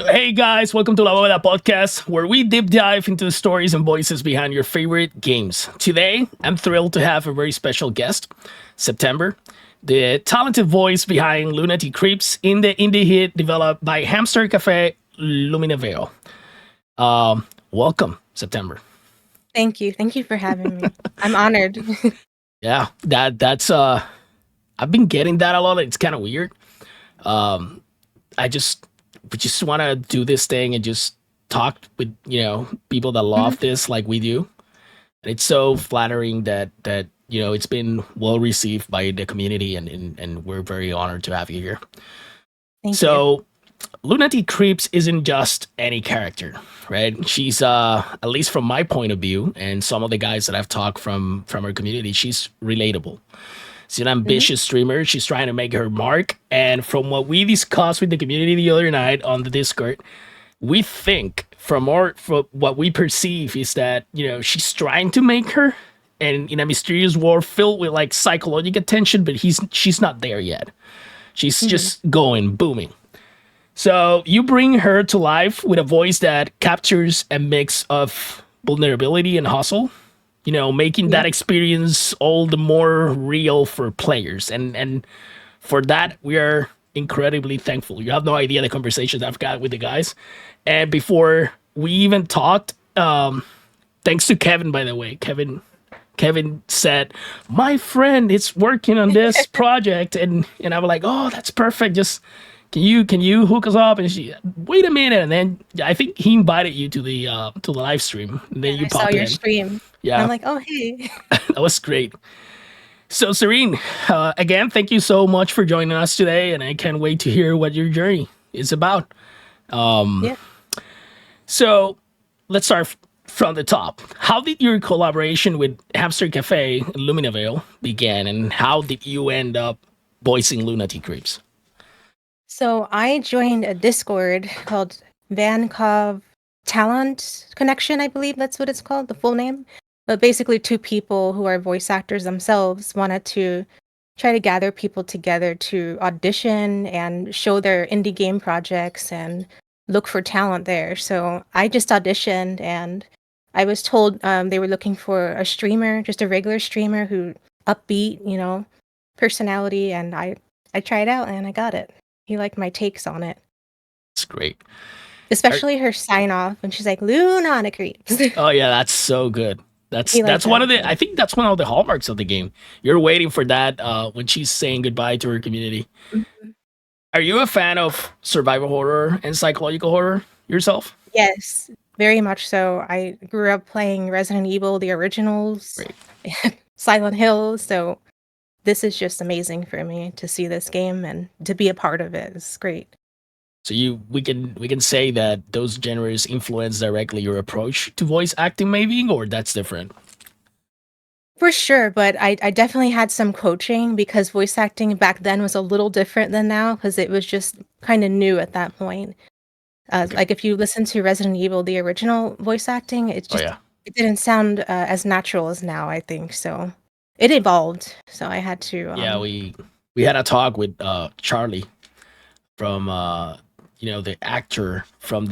Hey guys, welcome to La Bóveda Podcast, where we deep dive into the stories and voices behind your favorite games. Today, I'm thrilled to have a very special guest, September, the talented voice behind Lunatiicreeps in the indie hit developed by Hamster Cafe Luminaveo. Welcome, September. Thank you. Thank you for having me. I'm honored. Yeah, that's I've been getting that a lot. It's kind of weird. Um, I just we just want to do this thing and just talk with people that Mhm. love this like we do. And it's so flattering that it's been well received by the community, and we're very honored to have you here. Thank you. So Lunatiicreeps isn't just any character, right? She's at least from my point of view and some of the guys that I've talked from her community, she's relatable. She's an Mhm. ambitious streamer. She's trying to make her mark. And from what we discussed with the community the other night on the Discord, we think from what we perceive is that she's trying to make her, and in a mysterious world filled with like psychological tension, but she's not there yet. She's Mhm. just going booming. So you bring her to life with a voice that captures a mix of vulnerability and hustle, making that Yep. experience all the more real for players. And for that, we are incredibly thankful. You have no idea the conversations I've got with the guys. And before we even talked, thanks to Kevin, by the way, Kevin said, "My friend is working on this project," and I was like, "Oh, that's perfect. Just can you hook us up?" And she, "Wait a minute," and then I think he invited you to the live stream, and then Yeah, you I saw pop your in. stream. And I'm Yeah, like, oh hey. that was great. So Serene, again, thank you so much for joining us today, and I can't wait to hear what your journey is about. Yeah. So let's start from the top. How did your collaboration with Hamster Cafe and Luminavale begin, and how did you end up voicing Lunatiicreeps? So I joined a Discord called Vancov Talent Connection, I believe that's what it's called, the full name. But basically two people who are voice actors themselves wanted to try to gather people together to audition and show their indie game projects and look for talent there. So I just auditioned and I was told they were looking for a streamer, just a regular streamer who upbeat, personality, and I tried out and I got it. He liked my takes on it, It's great. Are- especially her sign off when she's like Lunana creeps. oh yeah, that's so good. That's He liked that's one that. of the Yeah. I think that's one of the hallmarks of the game. You're waiting for that when she's saying goodbye to her community. Mhm. Are you a fan of survival horror and psychological horror yourself? Yes, very much so. I grew up playing Resident Evil, the originals, Great. Silent Hill, so this is just amazing for me to see this game and to be a part of it. It's great. So we can say that those genres influence directly your approach to voice acting, maybe, or that's different. For sure, but I definitely had some coaching because voice acting back then was a little different than now because it was just kind of new at that point. Okay. Like if you listen to Resident Evil, the original voice acting, Oh yeah. it didn't sound as natural as now, I think. So it evolved. So I had to Yeah, we had a talk with Charlie from the actor from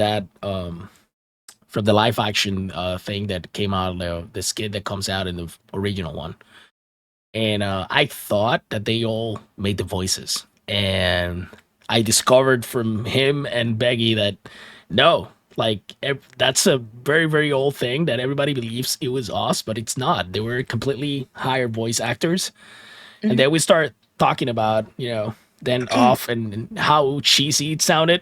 the live action thing that came out, the skit that comes out in the original one. And I thought that they all made the voices, and I discovered from him and Beggy that no, like that's a very very old thing that everybody believes it was us, but it's not. They were completely hired voice actors, and Mhm. then we start talking about then off and how cheesy it sounded.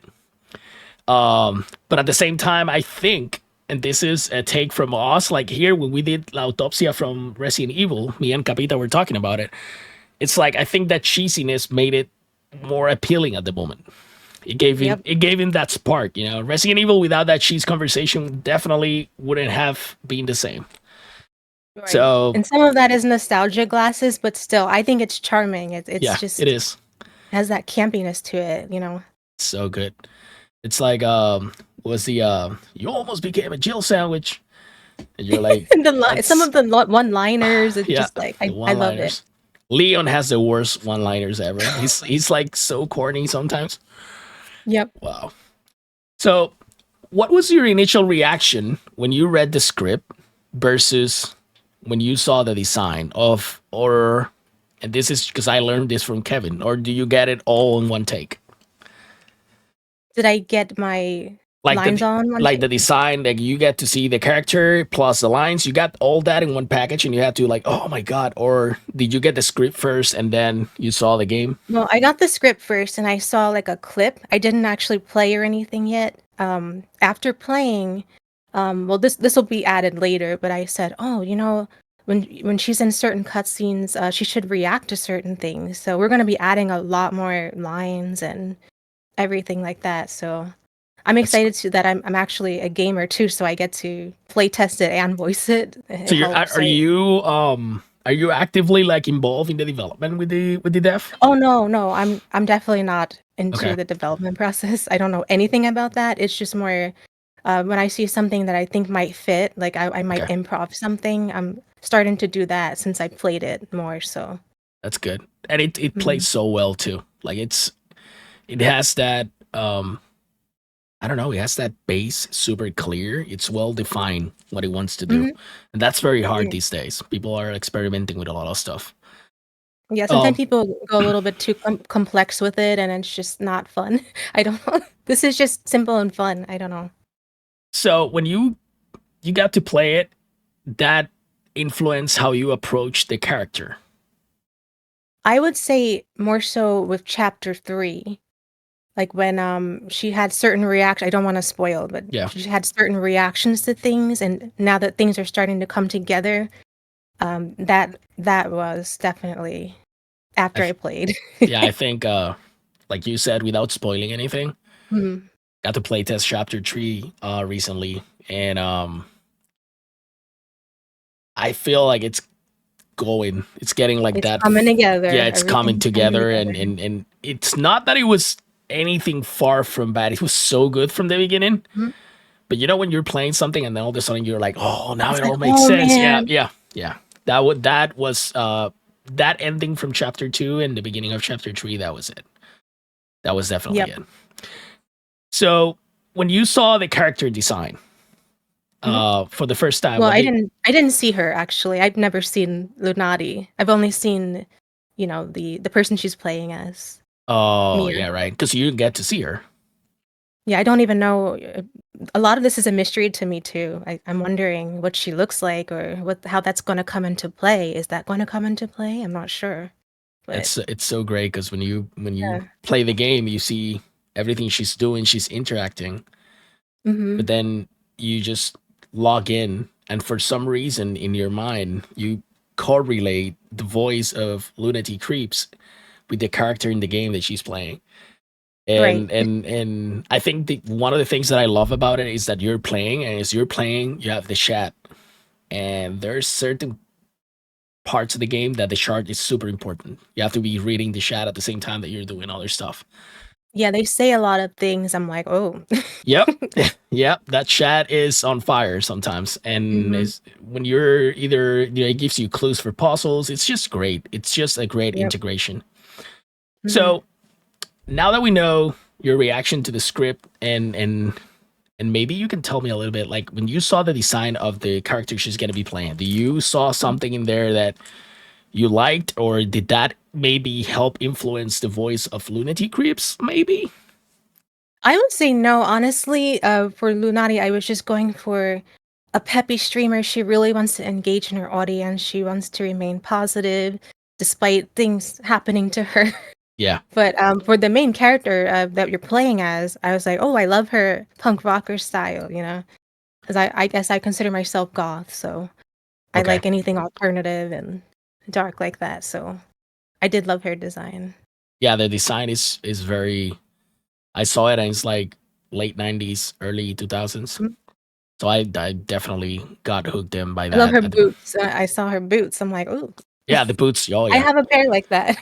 But at the same time, I think, and this is a take from us, like here when we did La Autopsia from Resident Evil, me and Capita were talking about it. It's like I think that cheesiness made it more appealing at the moment. Yep. It gave him that spark. Resident Evil without that cheese conversation definitely wouldn't have been the same. Right. So And some of that is nostalgia glasses, but still, I think it's charming. It's yeah, it just is has that campiness to it. so good. It's like was the you almost became a Jill sandwich, and you're like Some that's of the one-liners, it's yeah, just like the I one love it. liners. Leon has the worst one liners ever. He's like so corny sometimes. Yep. Wow. So, what was your initial reaction when you read the script versus when you saw the design of, or, and this is because I learned this from Kevin, or do you get it all in one take? Did I get my Like lines the on one like take? the design, like you get to see the character plus the lines, you got all that in one package, and you had to like, oh my god, or did you get the script first and then you saw the game? Well, I got the script first and I saw like a clip. I didn't actually play or anything yet. After playing, well, this will be added later, but I said, oh, when she's in certain cutscenes, she should react to certain things. So we're gonna be adding a lot more lines and everything like that. So I'm That's excited to that I'm actually a gamer too, so I get to play test it and voice it. It so. You're helps. are you actively like involved in the development with the dev? Oh no, no, I'm definitely not Okay, into the development process. I don't know anything about that. It's just more when I see something that I think might fit, like I might okay, improv something. I'm starting to do that since I played it more. So that's good, and it mhm. plays so well too. Like it has that I don't know, it has that base super clear. It's well defined what it wants to do. Mhm. And that's very hard Yeah. these days. People are experimenting with a lot of stuff. Yeah, sometimes Um people go a little bit too complex with it, and it's just not fun. I don't know. This is just simple and fun. I don't know. so when you got to play it, that influenced how you approach the character. I would say more so with chapter 3. Like when she had certain react I don't wanna spoil, but Yeah. she had certain reactions to things, and now that things are starting to come together, that was definitely I after I th- played. yeah, I think like you said without spoiling anything, Mhm. got to play test chapter 3 recently and I feel like it's getting like It's that coming yeah, together, it's coming everything's coming together together. and it's not that it was anything far from bad. It was so good from the beginning. Mhm. But you know when you're playing something and then all of a sudden you're like, "Oh, now It's it like, all makes "Oh, sense." Yeah, man." yeah, yeah. That was that ending from chapter 2 and the beginning of chapter 3, that was it. That was definitely Yep. it. So, when you saw the character design Mhm. for the first time, Well, what did I didn't see her actually. I've never seen Lunati. I've only seen, the person she's playing as, Oh, Mia. yeah, right. Cuz you didn't get to see her. Yeah, I don't even know. A lot of this is a mystery to me too. I'm wondering what she looks like or how that's going to come into play. Is that going to come into play? I'm not sure. But It's so great because when you yeah. play the game, you see everything she's doing, she's interacting, but Hmm. then you just log in, and for some reason in your mind, you correlate the voice of Lunatiicreeps with the character in the game that she's playing. Right. And I think one of the things that I love about it is that you're playing, and as you're playing, you have the chat, and there's certain parts of the game that the chart is super important. You have to be reading the chat at the same time that you're doing other stuff. Yeah, they say a lot of things. I'm like, oh. Yep. Yep. That chat is on fire sometimes. And Hmm. is when you're either, it gives you clues for puzzles. It's just great. It's just a great Yep. integration. Hmm. So now that we know your reaction to the script and maybe you can tell me a little bit like when you saw the design of the character she's going to be playing, do you saw something in there that you liked, or did that maybe help influence the voice of Lunatic Creeps? Maybe. I would say no, honestly. For Lunati, I was just going for a peppy streamer. She really wants to engage in her audience. She wants to remain positive despite things happening to her. Yeah. But, for the main character, that you're playing as, I was like, "Oh, I love her punk rocker style," you know, because I guess I consider myself goth, so I Okay. like anything alternative and dark like that, so I did love her design. Yeah, the design is very. I saw it and it's like late '90s, early 2000s. Mhm. So I definitely got hooked in by I love that. her boots. I saw her boots, I'm like, "Ooh, Yeah, the boots. Oh I yeah. have a pair like that."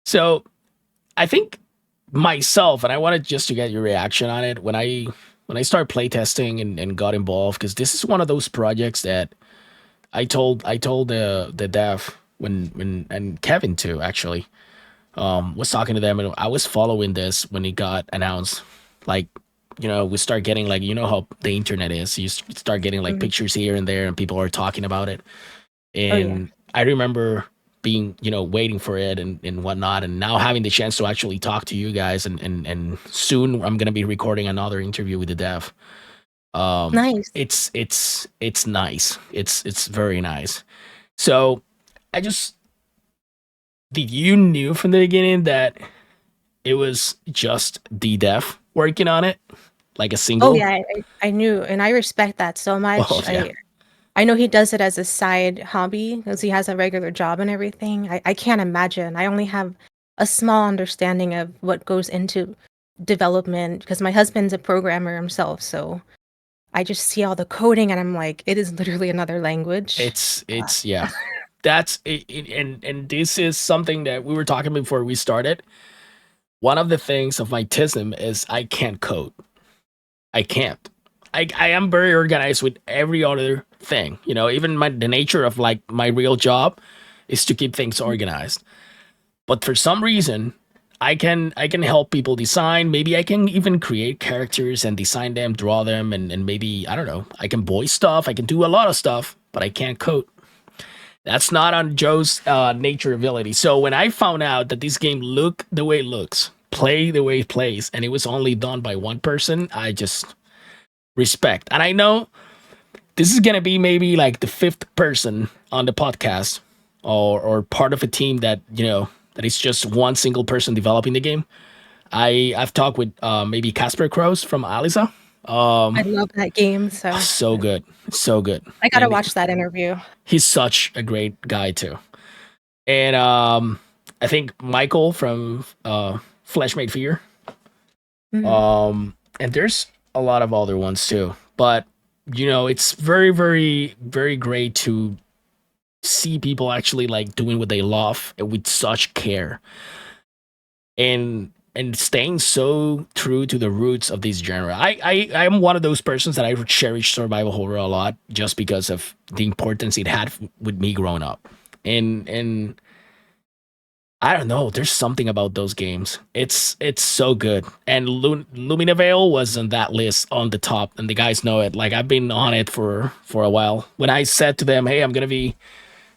So I think myself, and I wanted just to get your reaction on it when I started playtesting and got involved because this is one of those projects that I told the dev when and Kevin too actually was talking to them and I was following this when it got announced like we start getting like, how the internet is. You start getting like Mhm. pictures here and there, and people are talking about it. Oh yeah. And I remember being, waiting for it and whatnot, and now having the chance to actually talk to you guys, and soon I'm gonna be recording another interview with the dev. Nice. It's nice. It's very nice. So I just did you knew from the beginning that it was just the dev working on it, like a Oh single? yeah, I knew, and I respect that so Oh much. yeah, I know he does it as a side hobby because he has a regular job and everything. I can't imagine. I only have a small understanding of what goes into development because my husband's a programmer himself, so I just see all the coding and I'm like, it is literally another language. Uh, it's yeah. That's it, and this is something that we were talking before we started. One of the things of my tism is I can't code. I can't. I am very organized with every other thing. Even the nature of like my real job is to keep things organized. But for some reason, I can help people design. Maybe I can even create characters and design them, draw them, and maybe I don't know. I can voice stuff. I can do a lot of stuff, but I can't code. That's not on Joe's nature ability. So when I found out that this game look the way it looks, play the way it plays, and it was only done by one person, I just respect. And I know this is gonna be maybe like the fifth person on the podcast, or part of a team that that is just one single person developing the game. I've talked with maybe Casper Crows from Alisa. I love that game, so So good, so good, I gotta and watch that interview. he's such a great guy too. And I think Michael from Fleshmade Fear. Mhm. And there's a lot of other ones too. But it's very, very, very great to see people actually like doing what they love with such care, and staying so true to the roots of this genre. I'm one of those persons that I cherish survival horror a lot just because of the importance it had with me growing up. And I don't know. There's something about those games. It's so good. And Luminavale was on that list on the top, and the guys know it. Like I've been on it for a while. When I said to them, "Hey, I'm gonna be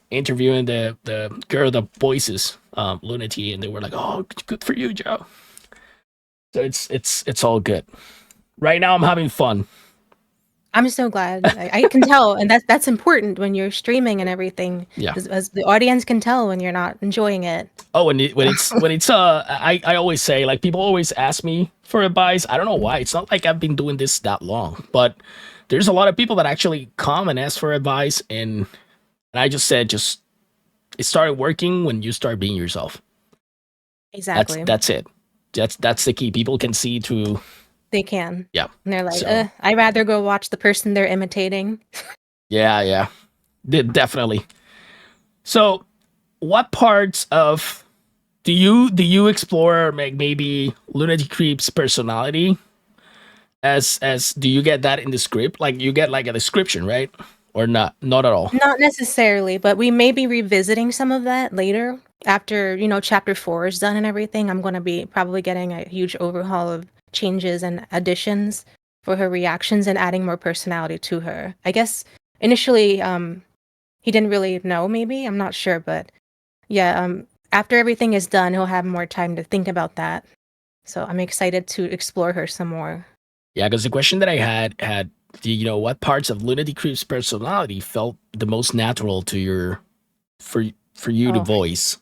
interviewing the girl that voices Lunatiicreeps," and they were like, "Oh, good for you, Joe." So it's all good. Right now, I'm having fun. I'm so glad. I can tell, and that's important when you're streaming and everything, Yeah. as the audience can tell when you're not enjoying it. Oh, and when it's I always say like people always ask me for advice. I don't know why. It's not like I've been doing this that long, but there's a lot of people that actually come and ask for advice, and I just said just it started working when you start being yourself. That's Exactly. that's it. That's the key. People can see through. They can. Yeah. And they're like, So I'd rather go watch the person they're imitating. yeah, yeah, definitely. So what parts of do you explore like maybe Lunatiicreeps' personality as do you get that in the script? Like you get like a description, right? Or not at all. Not necessarily, but we may be revisiting some of that later after, chapter 4 is done and everything. I'm going to be probably getting a huge overhaul of changes and additions for her reactions and adding more personality to her. I guess initially he didn't really know maybe, I'm not sure, but yeah, after everything is done, he'll have more time to think about that. So I'm excited to explore her some more. Yeah, because the question that I had what parts of Lunatiicreeps' personality felt the most natural to your for for you to Oh, voice?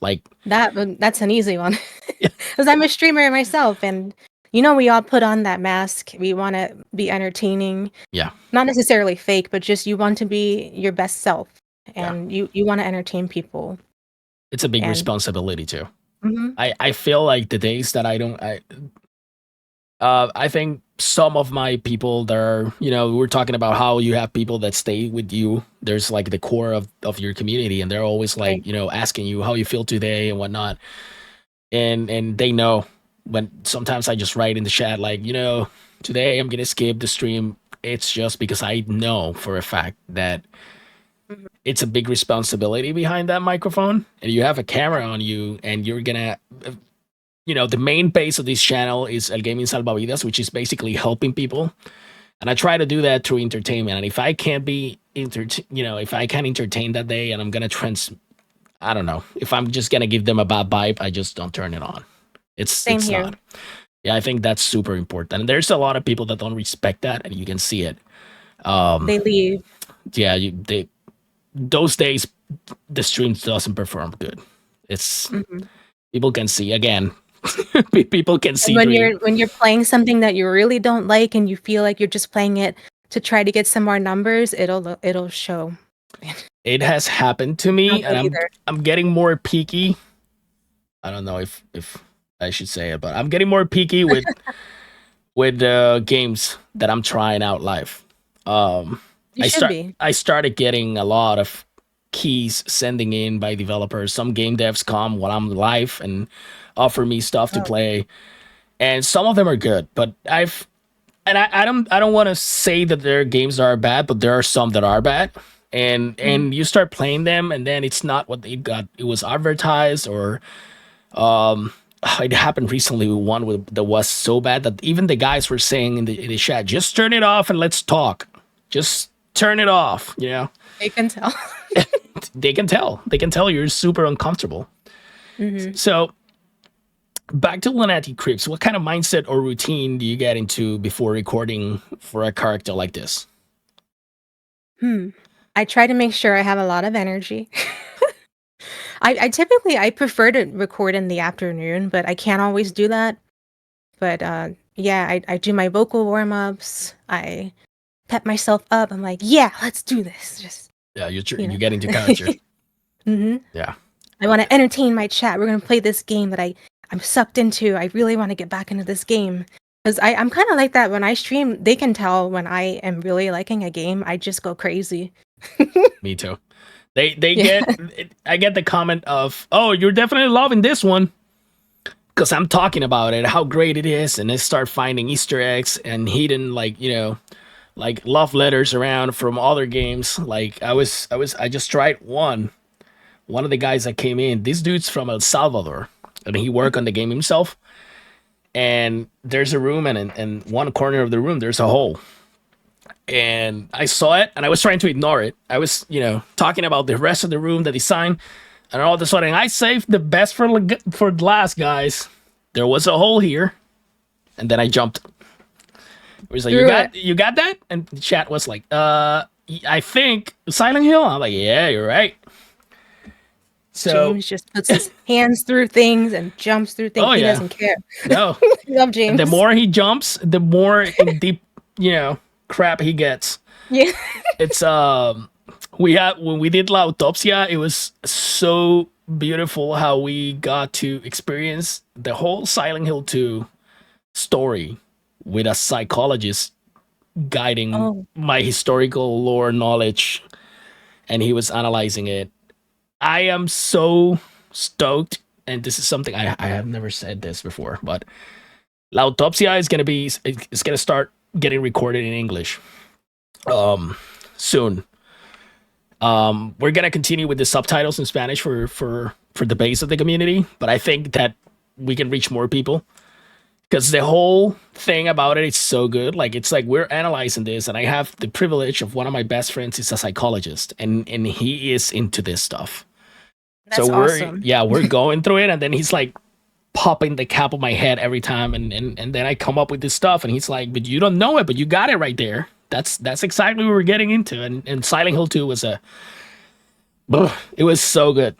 Like that's an easy one. yeah, Because I'm a streamer myself, and we all put on that mask. We want to be entertaining, yeah, not necessarily fake, but just you want to be your best self, yeah. and you want to entertain people. It's a big And responsibility too. mhm, I feel like the days that I think some of my people that are, we're talking about how you have people that stay with you. There's like the core of your community, and they're always right, like, asking you how you feel today and whatnot. And they know when sometimes I just write in the chat, like, today I'm gonna skip the stream. It's just because I know for a fact that mhm, it's a big responsibility behind that microphone, and you have a camera on you, and you're gonna the main base of this channel is El Gaming Salvavidas, which is basically helping people. And I try to do that through entertainment. And if I can't if I can't entertain that day and I'm going to I don't know, if I'm just going to give them a bad vibe, I just don't turn it on. Same It's here. not. Yeah, I think that's super important. And there's a lot of people that don't respect that, and you can see it. They leave. Yeah, those days the stream doesn't perform good. It's Mhm. people can see again. People can And see through you. when you're playing something that you really don't like and you feel like you're just playing it to try to get some more numbers, it'll show. It has happened to Not me, and good either. I'm getting more picky. I don't know if I should say it, but I'm getting more picky with games that I'm trying out live. Um, You should be. I started getting a lot of keys sending in by developers. Some game devs come while I'm live and offer me stuff to Oh. play, and some of them are good. But I don't want to say that their games are bad, but there are some that are bad. Mhm. And you start playing them, and then it's not what it was advertised, or it happened recently with one that was so bad that even the guys were saying in the chat, just turn it off and let's talk. Just turn it off. They can tell. They can tell. They can tell you're super uncomfortable. Mhm. So back to Lunatiicreeps. What kind of mindset or routine do you get into before recording for a character like this? Hmm. I try to make sure I have a lot of energy. I typically I prefer to record in the afternoon, but I can't always do that. But yeah, I do my vocal warm-ups. I pep myself up. I'm like, yeah, let's do this. Just Yeah, you you know. get into character. hmm Yeah. I want to entertain my chat. We're gonna play this game that I'm sucked into. I really want to get back into this game because I'm kind of like that when I stream. They can tell when I am really liking a game. I just go crazy. Me too. They Yeah. get I get the comment of, "Oh, you're definitely loving this one." Because I'm talking about it, how great it is, and they start finding Easter eggs and hidden, like love letters around from other games. Like I just tried one of the guys that came in. This dude's from El Salvador, and he worked on the game himself. And there's a room, and in one corner of the room, there's a hole. And I saw it, and I was trying to ignore it. I was, talking about the rest of the room, the design, and all of a sudden, I saved the best for last, guys. There was a hole here, and then I jumped. It was like, Through it. you got that? And the chat was like, I think Silent Hill. I'm like, yeah, you're right. So, James just puts his hands through things and jumps through things. oh He yeah, doesn't care. no. Love And the James. more he jumps, the more in deep, crap he gets. Yeah. It's when we did La Autopsia, it was so beautiful how we got to experience the whole Silent Hill 2 story with a psychologist guiding Oh, my historical lore knowledge, and he was analyzing it. I am so stoked, and this is something I have never said this before, but La Autopsia is gonna start getting recorded in English soon. We're gonna continue with the subtitles in Spanish for the base of the community, but I think that we can reach more people because the whole thing about it is so good. Like it's like we're analyzing this, and I have the privilege of one of my best friends is a psychologist, and he is into this stuff. So that's awesome. we're going through it, and then he's like popping the cap on my head every time, and then I come up with this stuff, and he's like, "But you don't know it, but you got it right there." That's exactly what we're getting into, and Silent Hill 2 was it was so good.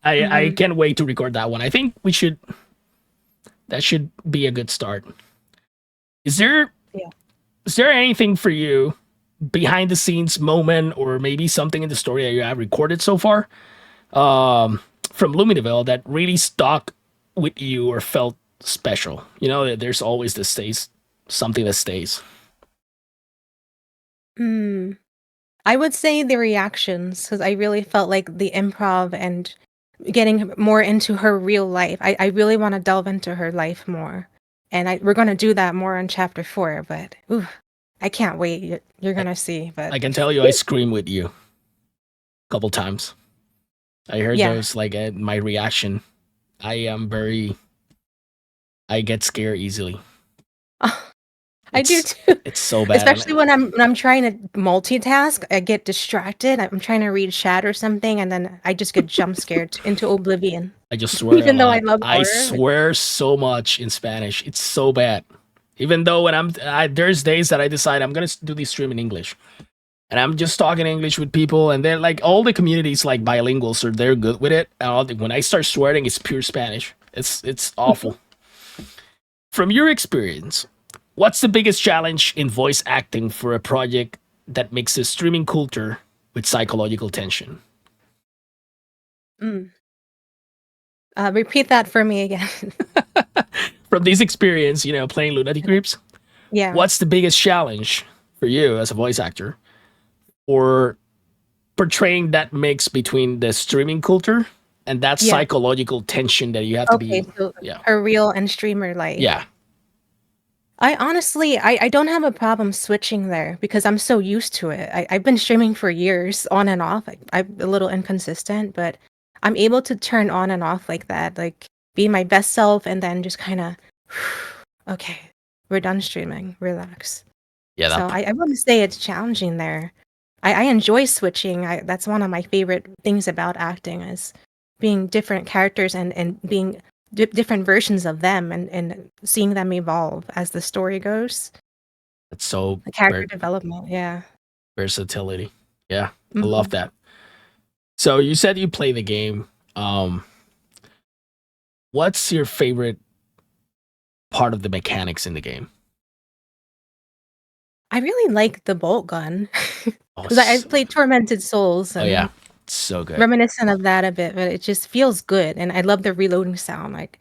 I hmm can't wait to record that one. I think that should be a good start. Is there Yeah. is there anything for you behind the scenes moment or maybe something in the story that you have recorded so far from Luminaville that really stuck with you or felt special? There's always this stays something that stays. Mm. I would say the reactions because I really felt like the improv and getting more into her real life. I really want to delve into her life more. And we're going to do that more in chapter 4, but ooh, I can't wait. You're I, going to see, but I can tell you I screamed with you a couple times. I heard yeah. those like my reaction. I am very I get scared easily. I do It's too. it's so bad, and Especially when I'm trying to multitask, I get distracted. I'm trying to read chat or something, and then I just get jump scared into oblivion. I just swear a Even though I lot. love I horror. swear so much in Spanish. It's so bad. Even though when there's days that I decide I'm gonna do this stream in English, and I'm just talking English with people, and they're like all the communities like bilingual, so they're good with it. And when I start swearing, it's pure Spanish. It's awful. From your experience, what's the biggest challenge in voice acting for a project that mixes streaming culture with psychological tension? Mm. Repeat that for me again. From this experience, playing Lunatiicreeps, Yeah. what's the biggest challenge for you as a voice actor or portraying that mix between the streaming culture and that Yeah. psychological tension that you have to Okay, be, so yeah, her real and streamer life. yeah. I honestly, I don't have a problem switching there because I'm so used to it. I've been streaming for years, on and off. I'm a little inconsistent, but I'm able to turn on and off like that, like be my best self, and then just kind of, okay, we're done streaming, relax. Yeah, So that I wouldn't say it's challenging there. I enjoy switching. That's one of my favorite things about acting is being different characters and being different versions of them and seeing them evolve as the story goes. that's so The character development, yeah. versatility. Yeah, I love Mhm. that. So you said you play the game. Um, what's your favorite part of the mechanics in the game? I really like the bolt gun Oh, because I've played Tormented Souls oh yeah, and so good. reminiscent of that a bit, but it just feels good, and I love the reloading sound. Like,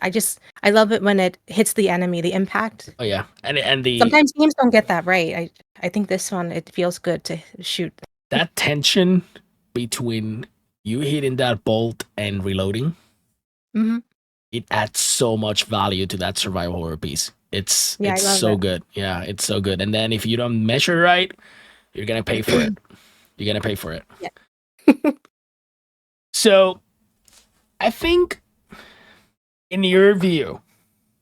I love it when it hits the enemy, the impact. Oh yeah, and the Sometimes games don't get that right. I think this one, it feels good to shoot. that tension between you hitting that bolt and reloading, Mhm. it adds so much value to that survival horror piece. It's Yeah, I it's love so it. good. Yeah, it's so good. And then if you don't measure right, you're gonna pay for it. You're gonna pay for it. Yeah. So I think, in your view,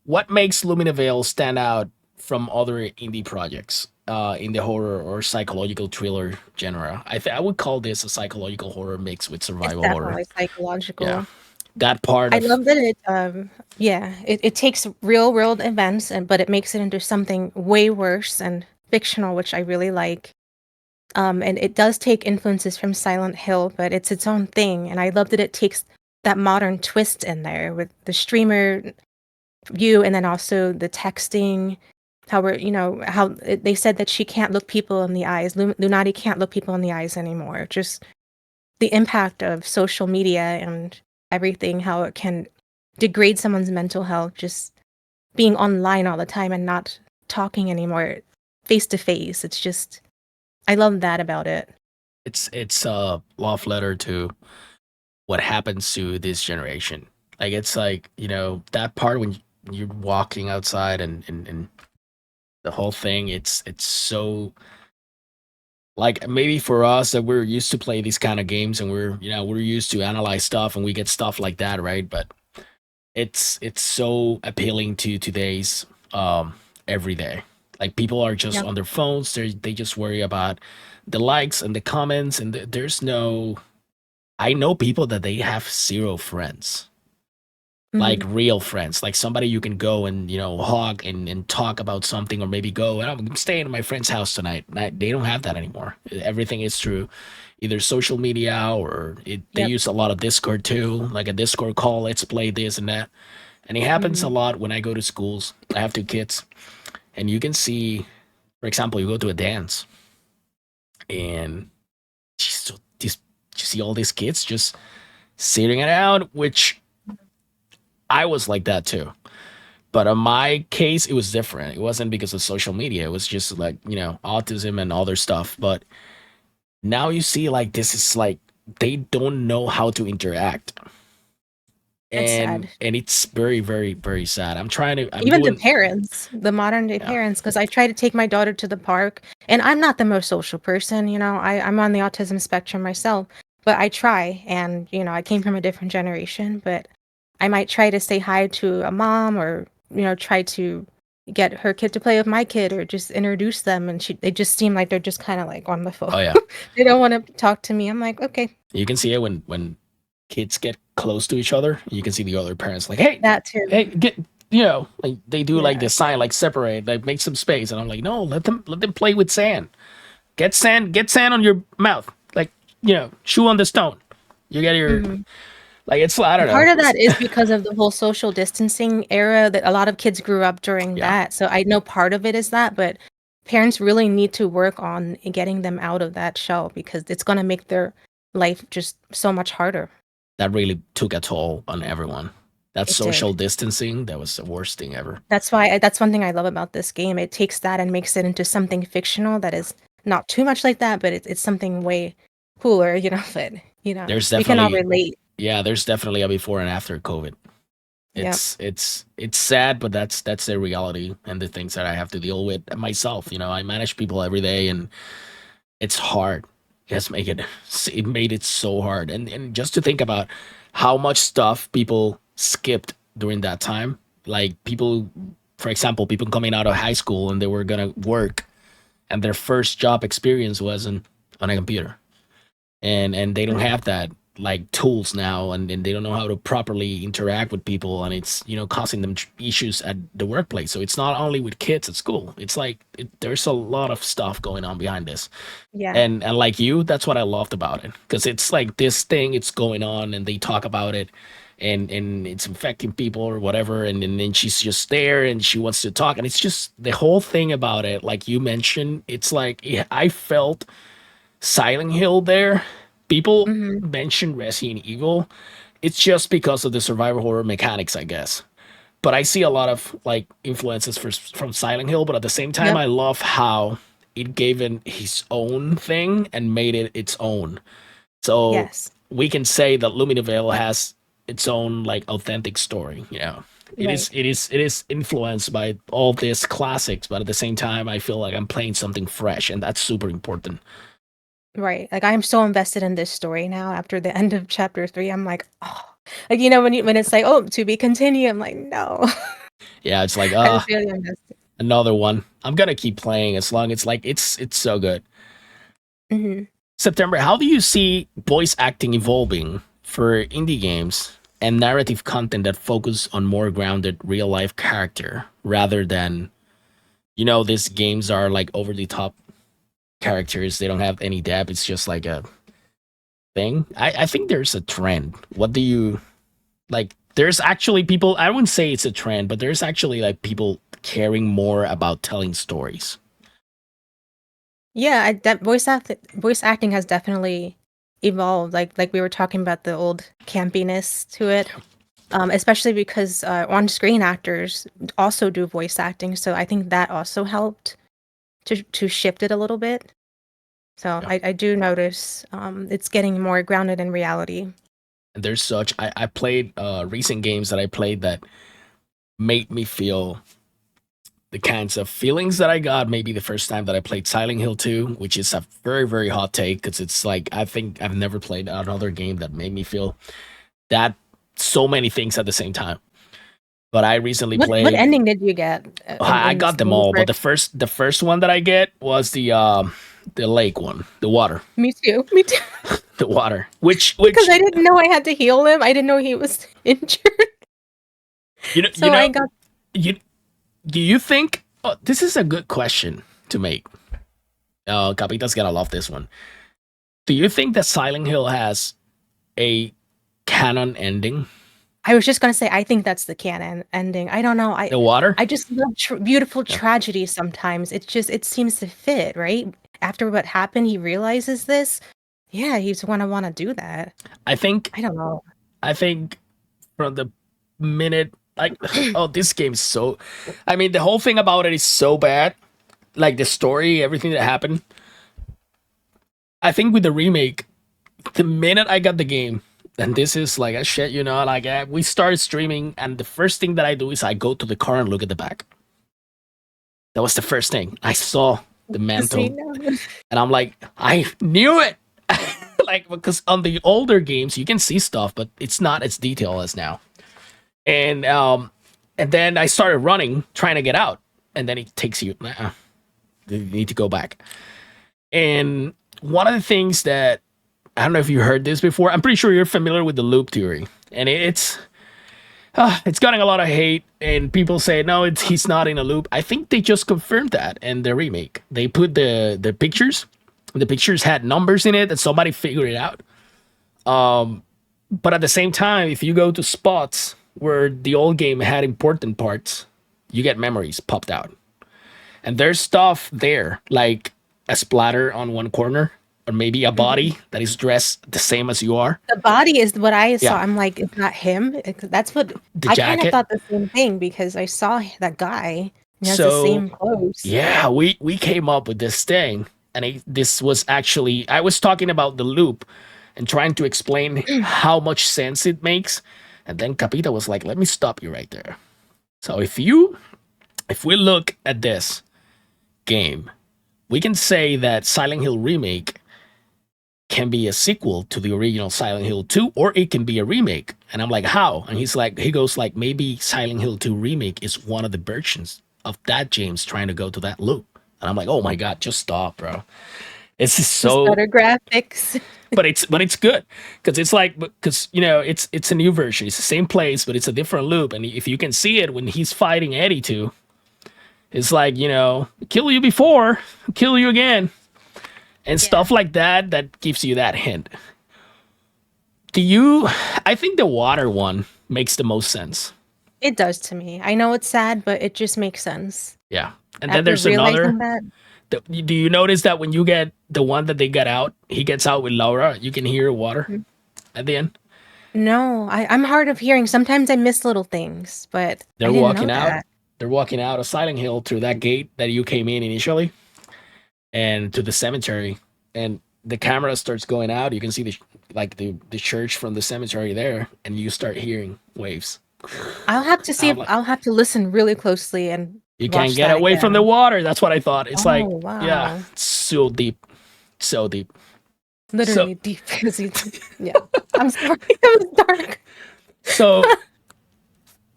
what makes Lumina Veil stand out from other indie projects in the horror or psychological thriller genre? I would call this a psychological horror mix with It's survival horror. definitely Yeah, psychological. that part I of love that it takes real world events but it makes it into something way worse and fictional, which I really like. And it does take influences from Silent Hill, but it's its own thing. And I love that it takes that modern twist in there with the streamer view and then also the texting. How they said that she can't look people in the eyes. Lunati can't look people in the eyes anymore. Just the impact of social media and everything, how it can degrade someone's mental health, just being online all the time and not talking anymore face to face. It's just, I love that about it. it's a love letter to what happens to this generation. Like it's like that part when you're walking outside and the whole thing. It's so like maybe for us that we're used to play these kind of games and we're used to analyze stuff and we get stuff like that, right? But it's so appealing to today's everyday. Like people are just Yeah. on their phones. They just worry about the likes and the comments and there's no. I know people that they have zero friends, like Mhm. real friends, like somebody you can go and hug and talk about something, or maybe go and I'm staying at my friend's house tonight. They don't have that anymore. Everything is through either social media or they Yep. use a lot of Discord too, like a Discord call. Let's play this and that, and it happens a Mhm. lot when I go to schools. I have two kids, and you can see, for example, you go to a dance, and just you see all these kids just sitting it out, which I was like that too. But in my case, it was different. It wasn't because of social media. It was just like, autism and other stuff. But now you see, like, this is like, they don't know how to interact. That's And sad. it's very, very, very sad. I'm Even the doing, parents, the modern day yeah, parents, because I try to take my daughter to the park, and I'm not the most social person, I'm on the autism spectrum myself, but I try, and I came from a different generation, but I might try to say hi to a mom, or try to get her kid to play with my kid, or just introduce them, and they just seem like they're just kind of like on the phone. Oh yeah, They don't want to talk to me. I'm like, okay, you can see it when kids get close to each other. You can see the other parents like, hey, that too. hey, get like they do like Yeah, this sign like separate, like make some space, and I'm like, no, let them play with sand. Get sand on your mouth, like chew on the stone. You get your hmm like it's I don't know. part of that is because of the whole social distancing era that a lot of kids grew up during Yeah, that. So I know part of it is that, but parents really need to work on getting them out of that shell, because it's going to make their life just so much harder. that really took a toll on everyone. That It social did. distancing, that was the worst thing ever. That's one thing I love about this game. It takes that and makes it into something fictional that is not too much like that, but it's something way cooler, but There's we can all definitely relate. yeah, there's definitely a before and after COVID. Yeah. It's sad, but that's the reality and the things that I have to deal with myself. I manage people every day, and it's hard. It made it so hard, and just to think about how much stuff people skipped during that time, like people, for example, people coming out of high school and they were gonna work, and their first job experience was on a computer, and they don't Mm. have that like tools now, and they don't know how to properly interact with people, and it's causing them issues at the workplace. So it's not only with kids at school, it's like there's a lot of stuff going on behind this. Yeah. And like you, that's what I loved about it, because it's like this thing, it's going on and they talk about it, and it's infecting people or whatever, and then she's just there and she wants to talk, and it's just the whole thing about it, like you mentioned, it's like I felt Silent Hill there. People Mhm. mention Resident Evil. It's just because of the survival horror mechanics, I guess. But I see a lot of like influences from Silent Hill. But at the same time, Yep. I love how it gave it his own thing and made it its own. So Yes. we can say that Lumineville has its own like authentic story. It is Right. it is it is influenced by all these classics, but at the same time, I feel like I'm playing something fresh, and that's super important. Right. Like, I'm so invested in this story now after the end of chapter 3. I'm like, "Oh." Like, when it's like, "Oh, to be continued," I'm like, "No." Yeah, it's like I'm really invested. another one. I'm gonna keep playing as long it's like it's so good. Mhm. September, how do you see voice acting evolving for indie games and narrative content that focus on more grounded real life character rather than these games are like over the top characters, they don't have any depth, it's just like a thing. I think there's a trend. What do you like? There's actually people, I wouldn't say it's a trend, but there's actually like people caring more about telling stories. Yeah, that voice acting has definitely evolved. Like we were talking about the old campiness to it, especially because on-screen actors also do voice acting, so I think that also helped to shift it a little bit. So Yeah. I do notice it's getting more grounded in reality. And there's such I played recent games that I played that made me feel the kinds of feelings that I got maybe the first time that I played Silent Hill 2, which is a very, very hot take because it's like I think I've never played another game that made me feel that so many things at the same time. But I recently What played ending did you get I got them when you all, but first? the first one that I get was the lake one, the water. Me too. Me too. The water. Which Because which I didn't know I had to heal him. I didn't know he was injured. you know you So know I got. you do you think this is a good question to make. Capita's gonna love this one. Do you think that Silent Hill has a canon ending? I was just gonna say I think that's the canon ending. I don't know. The water? I just love beautiful Yeah. tragedy sometimes. It seems to fit, right? After what happened, he realizes this. Yeah, he's gonna want to do that. I think I don't know. I think from the minute like oh this game's so I mean the whole thing about it is so bad. Like the story, everything that happened. I think with the remake, the minute I got the game, and this is like a shit, like we started streaming, and the first thing that I do is I go to the car and look at the back. That was the first thing I saw the See, mantle, no. and I'm like, I knew it. Like because on the older games you can see stuff, but it's not as detailed as now. and then I started running, trying to get out, and then it takes you. You need to go back. And one of the things that I don't know if you heard this before. I'm pretty sure you're familiar with the loop theory, and it's getting a lot of hate. And people say no, he's not in a loop. I think they just confirmed that in the remake. They put the pictures. The pictures had numbers in it, and somebody figured it out. But at the same time, if you go to spots where the old game had important parts, you get memories popped out. And there's stuff there, like a splatter on one corner, or maybe a Mhm. body that is dressed the same as you are. The body is what I saw. Yeah, I'm like, "Is that him?" That's what the I kind of jacket. thought the same thing because I saw that guy. He has the So same clothes. yeah, we came up with this thing, and this was actually I was talking about the loop and trying to explain how much sense it makes, and then Capita was like, "Let me stop you right there." So if we look at this game, we can say that Silent Hill Remake can be a sequel to the original Silent Hill 2, or it can be a remake. And I'm like, how? And he goes like, maybe Silent Hill 2 remake is one of the versions of that James trying to go to that loop. And I'm like, oh my god, just stop, bro. It's just Just so, better graphics. but it's good because it's like because it's a new version. It's the same place, but it's a different loop. And if you can see it when he's fighting Eddie too, it's like kill you before, kill you again, and Yeah, stuff like that. That gives you that hint. Do you? I think the water one makes the most sense. it does to me. I know it's sad, but it just makes sense. Yeah. And then After there's another. realizing that, Do you notice that when you get the one that they got out, he gets out with Laura, you can hear water Mhm. at the end? No, I'm hard of hearing. Sometimes I miss little things, but I They're didn't walking know out. that. They're walking out of Silent Hill through that gate that you came in initially and to the cemetery. And the camera starts going out. You can see the church from the cemetery there, and you start hearing waves. I'll have to see I'm if like, I'll have to listen really closely and you can't watch get that away from the again. water. That's what I thought. It's like, Oh, yeah, wow. it's so deep, so deep. So, Literally deep because you yeah. I'm sorry, it was dark. so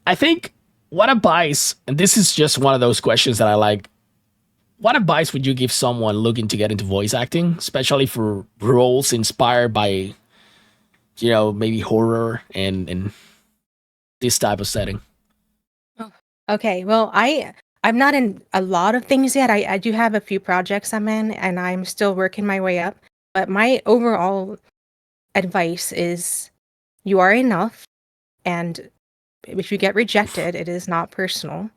I think what advice, and this is just one of those questions that I like. What advice would you give someone looking to get into voice acting, especially for roles inspired by, maybe horror and this type of setting? Oh, okay, well, I'm not in a lot of things yet. I do have a few projects I'm in, and I'm still working my way up. But my overall advice is you are enough, and if you get rejected, it is not personal.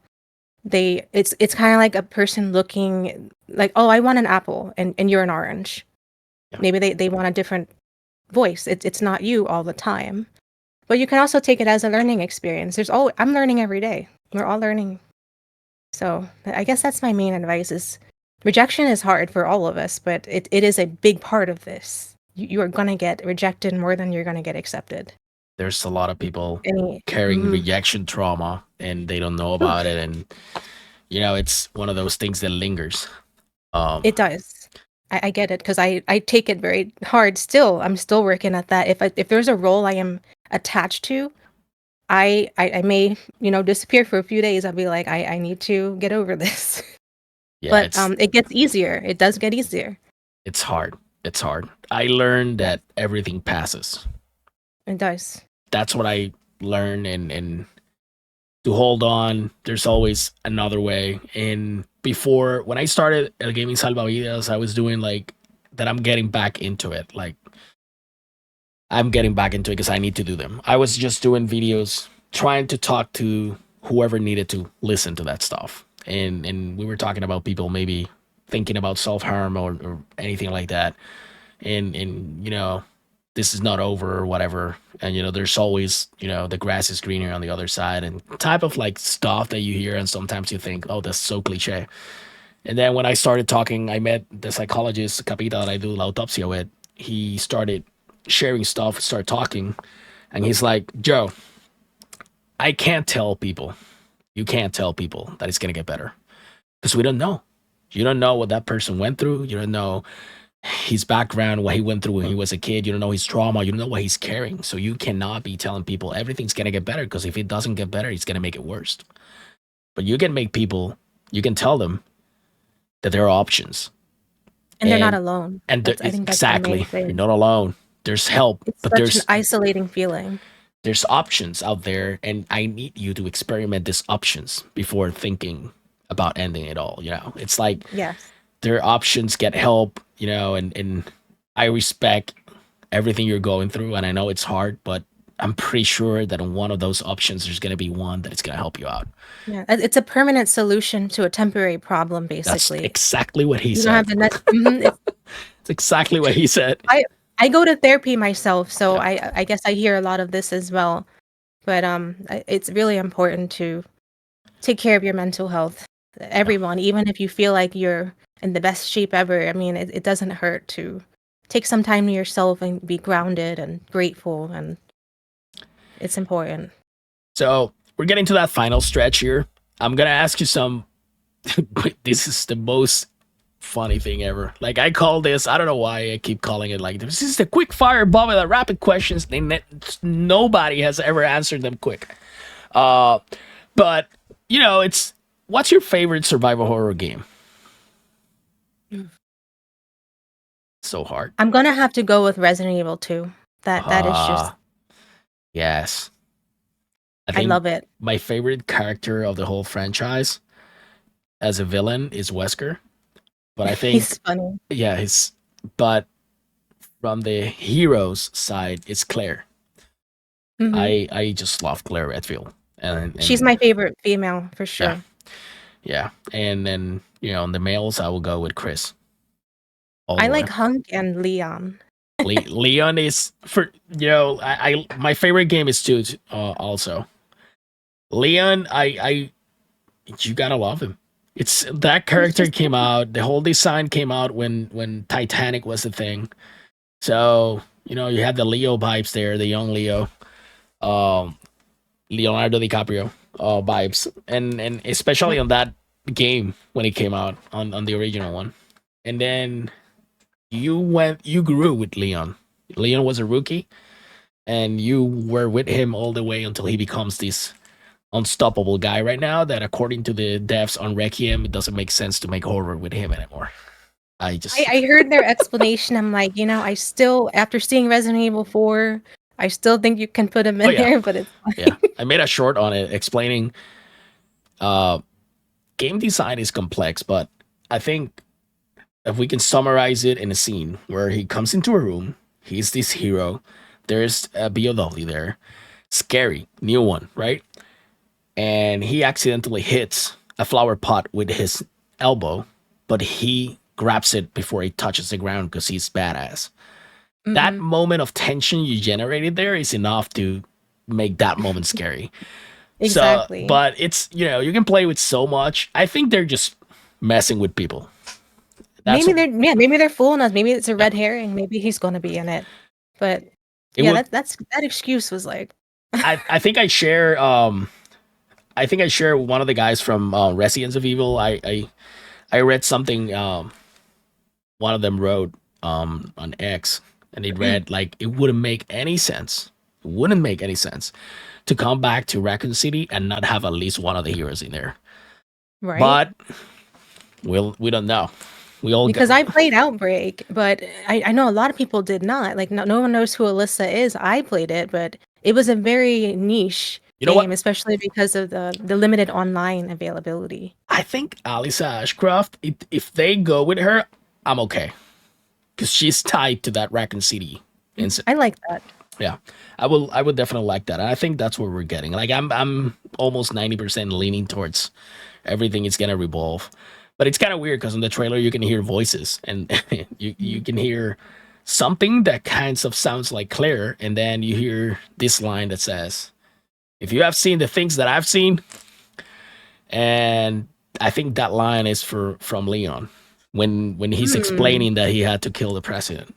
It's kind of like a person looking like, oh, I want an apple, and you're an orange. Yeah, Maybe they want a different voice. It's not you all the time. But you can also take it as a learning experience. I'm learning every day. We're all learning. So I guess that's my main advice is rejection is hard for all of us, but it is a big part of this. You are gonna get rejected more than you're gonna get accepted. there's a lot of people Any carrying mhm. rejection trauma and they don't know about Oof, it, and it's one of those things that lingers. it does. I get it because I take it very hard still. I'm still working at that. If there's a role I am attached to, I may, disappear for a few days. I'll be like, I need to get over this. Yeah, But it's it gets easier. It does get easier. it's hard. It's hard. I learned that everything passes. It does. That's what I learned, and to hold on. There's always another way. And before, when I started El Gaming Salvavidas, I was doing like that. I'm getting back into it. Like I'm getting back into it because I need to do them. I was just doing videos, trying to talk to whoever needed to listen to that stuff. And we were talking about people maybe thinking about self harm or anything like that. And this is not over or whatever. And there's always the grass is greener on the other side, and type of like stuff that you hear, and sometimes you think, oh, that's so cliche. And then when I started talking, I met the psychologist Capita that I do autopsia with. He started sharing stuff, started talking, and he's like, Joe, I can't tell people, you can't tell people that it's gonna get better because we don't know. You don't know what that person went through. You don't know his background, what he went through when he was a kid. You don't know his trauma. You don't know what he's carrying. So you cannot be telling people everything's gonna get better, because if it doesn't get better, it's gonna make it worse. But you can make people, you can tell them that there are options, And they're not and alone. I think that's the main exactly, you're thing. not alone. There's help, It's but such an isolating feeling. there's options out there, and I need you to experiment these options before thinking about ending it all. It's like Yes. their options, get help, and I respect everything you're going through, and I know it's hard, but I'm pretty sure that in one of those options there's going to be one that it's going to help you out. Yeah. It's a permanent solution to a temporary problem, That's basically. exactly what he You don't have said. to it's It's exactly what he said. I I go to therapy myself, so Yeah. I guess I hear a lot of this as well. But it's really important to take care of your mental health. Yeah. Everyone, even if you feel like you're in the best shape ever, I mean, it doesn't hurt to take some time to yourself and be grounded and grateful, and it's important. So we're getting to that final stretch here. I'm going to ask you some. This is the most funny thing ever. Like, I call this, I don't know why I keep calling it like this is the quick fire bomb with the rapid questions. Nobody has ever answered them quick. But it's, what's your favorite survival horror game? So hard. I'm gonna have to go with Resident Evil 2. That is just Yes. I I think love it. my favorite character of the whole franchise as a villain is Wesker. But I He's think, funny. yeah, but from the hero's side, it's Claire. Hmm. I just love Claire Redfield, She's and my favorite female for yeah, sure. yeah, and then on the males, I will go with Chris all I the way. like Hunk and Leon. Leon is for I my favorite game is too, also Leon. I you gotta love him. It's that He's character just came out. The whole design came out when Titanic was the thing. So you had the Leo vibes there, the young Leo, um, Leonardo DiCaprio vibes, and especially on that game when it came out on the original one. And then you grew with Leon. Leon was a rookie, and you were with him all the way until he becomes this unstoppable guy right now. That according to the devs on Requiem, it doesn't make sense to make horror with him anymore. I just I heard their explanation. I'm like, I still, after seeing Resident Evil 4, I still think you can put him oh in yeah, there, but it's yeah. I made a short on it explaining uh game design is complex, but I think if we can summarize it in a scene where he comes into a room, he's this hero. There's a BOW there, scary, new one, right? And he accidentally hits a flower pot with his elbow, but he grabs it before he touches the ground because he's badass. That Mhm. moment of tension you generated there is enough to make that moment scary. So, Exactly. but it's you can play with so much. I think they're just messing with people. That's Maybe they're fooling us. Maybe it's a yeah. red herring. Maybe he's gonna be in it. But It yeah, would. that excuse was like I think I share one of the guys from Residence of Evil. I read something one of them wrote on X, and it read like it wouldn't make any sense. It wouldn't make any sense to come back to Raccoon City and not have at least one of the heroes in there. right? But we don't know. We all Because go. I played Outbreak, but I know a lot of people did not. Like no one knows who Alyssa is. I played it, but it was a very niche You know what? game, especially because of the limited online availability. I think Alisa Ashcroft. If they go with her, I'm okay because she's tied to that Raccoon City incident. I like that. Yeah, I would definitely like that. And I think that's what we're getting. Like I'm almost 90% leaning towards everything is gonna revolve. But it's kind of weird because in the trailer you can hear voices and you can hear something that kind of sounds like Claire, and then you hear this line that says, "If you have seen the things that I've seen," and I think that line is from Leon when he's Hmm. explaining that he had to kill the president.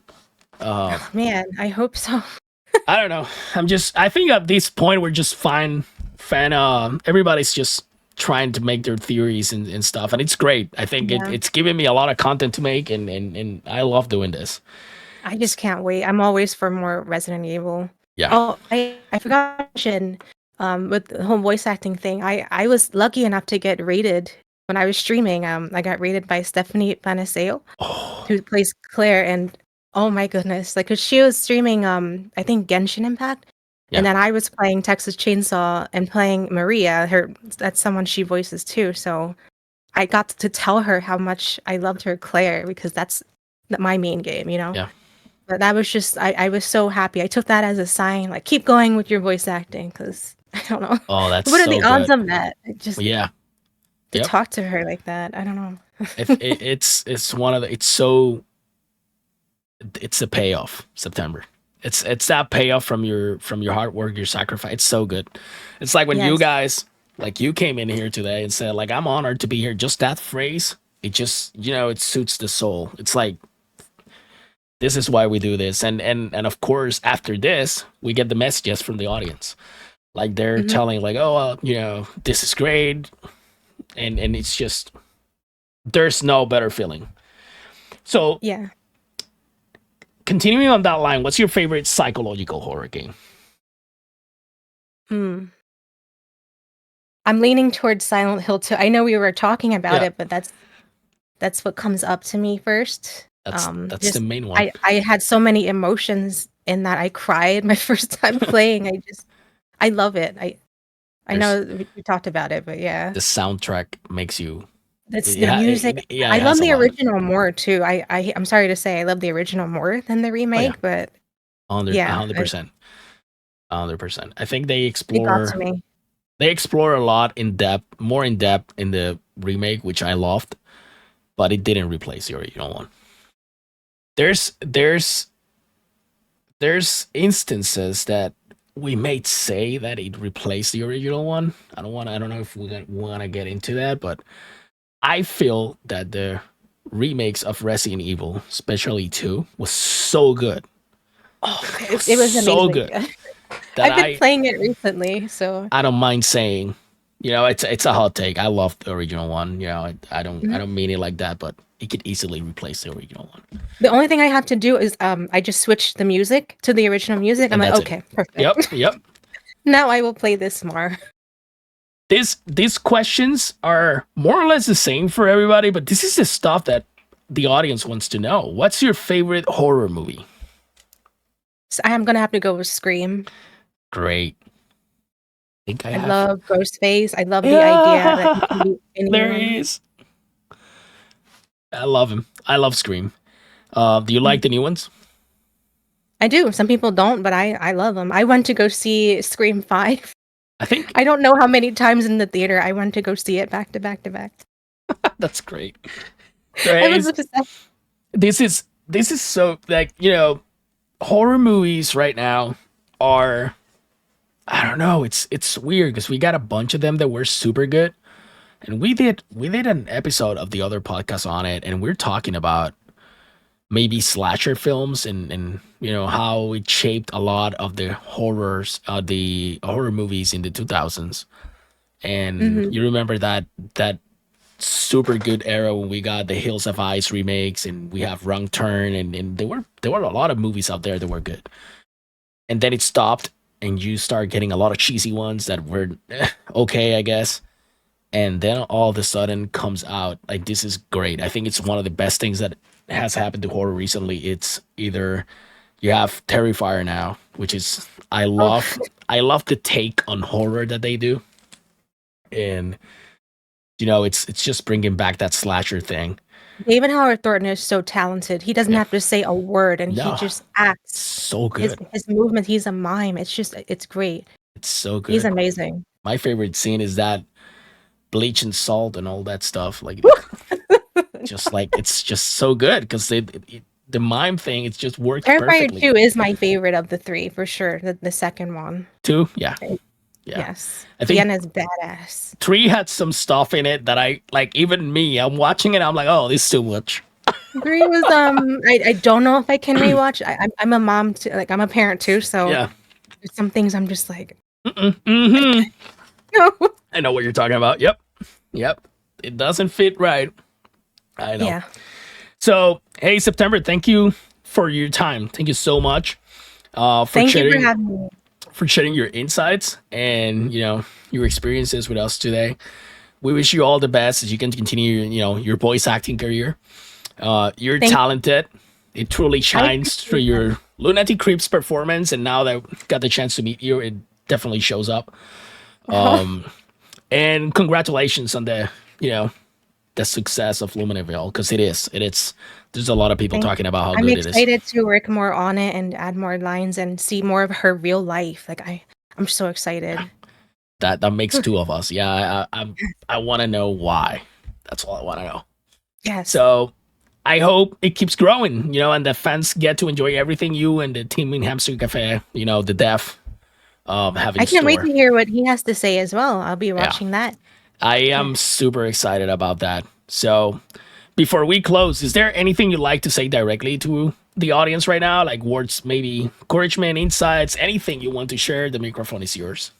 Man, I hope so. I don't know. I think at this point we're just fine. Everybody's just trying to make their theories and stuff, and it's great. I think Yeah. it's giving me a lot of content to make, and I love doing this. I just can't wait. I'm always for more Resident Evil. Yeah. Oh, I forgot to mention, with the whole voice acting thing, I was lucky enough to get rated when I was streaming. I got rated by Stephanie Paniseo, Oh, who plays Claire, and oh my goodness, like, 'cause she was streaming, I think Genshin Impact, yeah. and then I was playing Texas Chainsaw and playing Maria. That's someone she voices too. So I got to tell her how much I loved her Claire because that's my main game, you know. Yeah. But that was just I was so happy. I took that as a sign, like, keep going with your voice acting, because I don't know. Oh, that's What are the so odds good. of that? Just Yeah. to Yep. talk to her like that, I don't know. It's one of the it's so it's the payoff September. It's that payoff from your hard work, your sacrifice. It's so good. It's like when you Yes. guys like you came in here today and said like I'm honored to be here. Just that phrase, it just it suits the soul. It's like this is why we do this, and of course after this we get the messages from the audience. Like they're Mhm. telling like oh this is great, and it's just there's no better feeling. So Yeah. continuing on that line, what's your favorite psychological horror game? Hmm. I'm leaning towards Silent Hill 2. I know we were talking about Yeah, it, but that's what comes up to me first. that's the Just main one. I had so many emotions in that. I cried my first time playing. I love it. I There's know we talked about it, but yeah. the soundtrack makes you. That's the music. Yeah, I it love has a the lot. original more too. I'm sorry to say I love the original more than the Oh yeah, remake, but yeah, 100%, 100%. I think it got to me. they explore a lot in depth, more in depth in the remake, which I loved, but it didn't replace the original one. There's there's there's instances that we may say that it replaced the original one. I don't know if we want to get into that, but I feel that the remakes of Resident Evil, especially 2, was so good. Oh, It was it was so amazing. good that I've been playing it recently, so I don't mind saying, it's a hot take. I love the original one. I mhm. don't mean it like that, but it could easily replace the original one. The only thing I have to do is I just switch the music to the original music. I'm And like, that's it. okay, perfect. Yep, yep. Now I will play this more. These questions are more or less the same for everybody, but this is the stuff that the audience wants to know. What's your favorite horror movie? So I am gonna have to go with Scream. Great. I think I I have. love Ghostface. I love the idea that he can Yeah, be there anyone. he is. I love him. I love Scream. Do you like Mm. the new ones? I do. Some people don't, but I love them. I went to go see Scream 5. I think I don't know how many times in the theater I went to go see it back to back to back. that's great. I was Grace, obsessed. this is so like horror movies right now are I don't know. It's weird because we got a bunch of them that were super good, and we did an episode of the other podcast on it, and we're talking about maybe slasher films and how it shaped a lot of the horror movies in the 2000s. And Mhm. you remember that super good era when we got the Hills of Ice remakes and we have Wrong Turn, and there were a lot of movies out there that were good. And then it stopped and you start getting a lot of cheesy ones that were okay, I guess. And then all of a sudden comes out like this is great. I think it's one of the best things that has happened to horror recently. It's either you have Terrifier now, which is Oh, I love the take on horror that they do, and it's just bringing back that slasher thing. David Howard Thornton is so talented. He doesn't Yeah, have to say a word, and he no, just acts. so His good. his movement, he's a mime. It's great. It's so He's good. amazing. My favorite scene is that bleach and salt and all that stuff. Like just like it's just so good because the mime thing it just works Terrifier perfectly. 2 is my favorite of the 3 for sure. The second one. Two, yeah, Right. yeah. Yes. I think Vienna's badass. three had some stuff in it that I like. Even me, I'm watching it. I'm like, oh, this is too much. 3 was I don't know if I can rewatch. I'm a mom too, like I'm a parent too, so Yeah. there's some things I'm just like, Mm-hmm. no. I know what you're talking about. Yep. Yep. It doesn't fit right. I know. Yeah. So, hey, September, thank you for your time. Thank you so much Thank you for having me. for sharing your insights and your experiences with us today. We wish you all the best as you can continue your voice acting career. You're Thank talented. It truly I shines through appreciate that. your Lunatiicreeps performance, and now that I got the chance to meet you, it definitely shows up. And congratulations on the success of Luminaville, because it is. There's a lot of people Thank talking you. about how I'm good it is. excited to work more on it and add more lines and see more of her real life. I'm so excited. That makes two of us. Yeah, I want to know why. That's all I want to know. Yes. So I hope it keeps growing, and the fans get to enjoy everything you and the team in Hamster Cafe, the dev have in I can't wait store. to hear what he has to say as well. I'll be Yeah, watching that. I am Yes. super excited about that. So before we close, is there anything you'd like to say directly to the audience right now? Like words, maybe encouragement, insights, anything you want to share? The microphone is yours.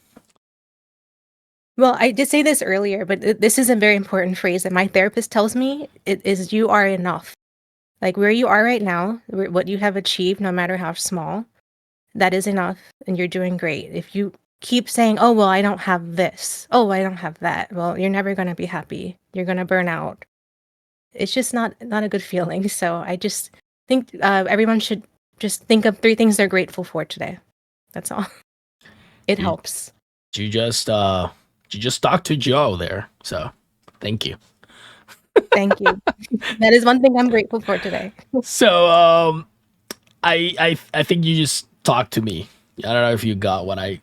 Well, I did say this earlier, but this is a very important phrase that my therapist tells me. It is you are enough. Like where you are right now, what you have achieved, no matter how small, that is enough and you're doing great. If you keep saying, "Oh, well, I don't have this. Oh, I don't have that." Well, you're never going to be happy. You're going to burn out. It's just not a good feeling. So I just think everyone should just think of three things they're grateful for today. That's all. It You helps. you just talked to Joe there. So thank you. Thank you. That is one thing I'm grateful for today. So I think you just talked to me. I don't know if you got what I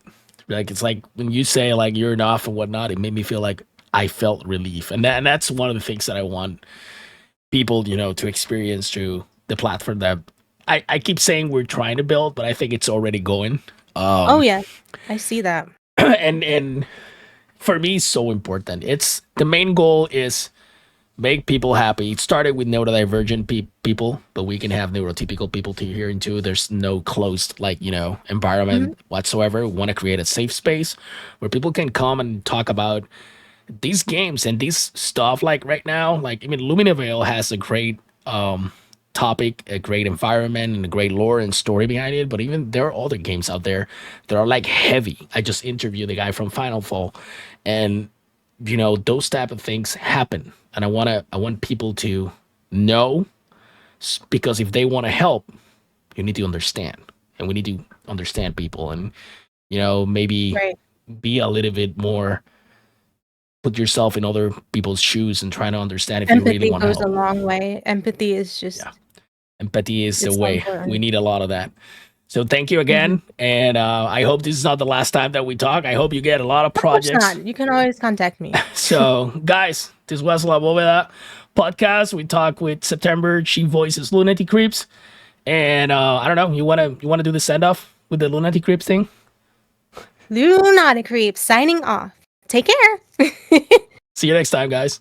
like. It's like when you say like you're enough and whatnot. It made me feel like I felt relief, and that's one of the things that I want people to experience through the platform that I keep saying we're trying to build, but I think it's already going. Oh yeah, I see that. And for me, it's so important. It's the main goal is make people happy. It started with neurodivergent people, but we can have neurotypical people to here into. There's no closed Mhm. environment whatsoever. We want to create a safe space where people can come and talk about these games and this stuff. Like right now, like I mean, Luminavale has a great topic, a great environment, and a great lore and story behind it. But even there are other games out there that are like heavy. I just interviewed the guy from Final Fall, and those type of things happen, and I want people to know, because if they want to help, you need to understand, and we need to understand people, and maybe Right. be a little bit more, put yourself in other people's shoes and try to understand if you really Empathy want to goes a help. long way. Empathy is Yeah, just empathy is the it's so way. We important. need a lot of that. So thank you Mhm. again, and I hope this is not the last time that we talk. I hope you get a lot of Of course projects. not. You can always contact me. So, guys, this was La Bóveda podcast. We talk with September. She voices Lunatiicreeps, and I don't know. You wanna do the send off with the Lunatiicreeps thing? Lunatiicreeps signing off. Take care. See you next time, guys.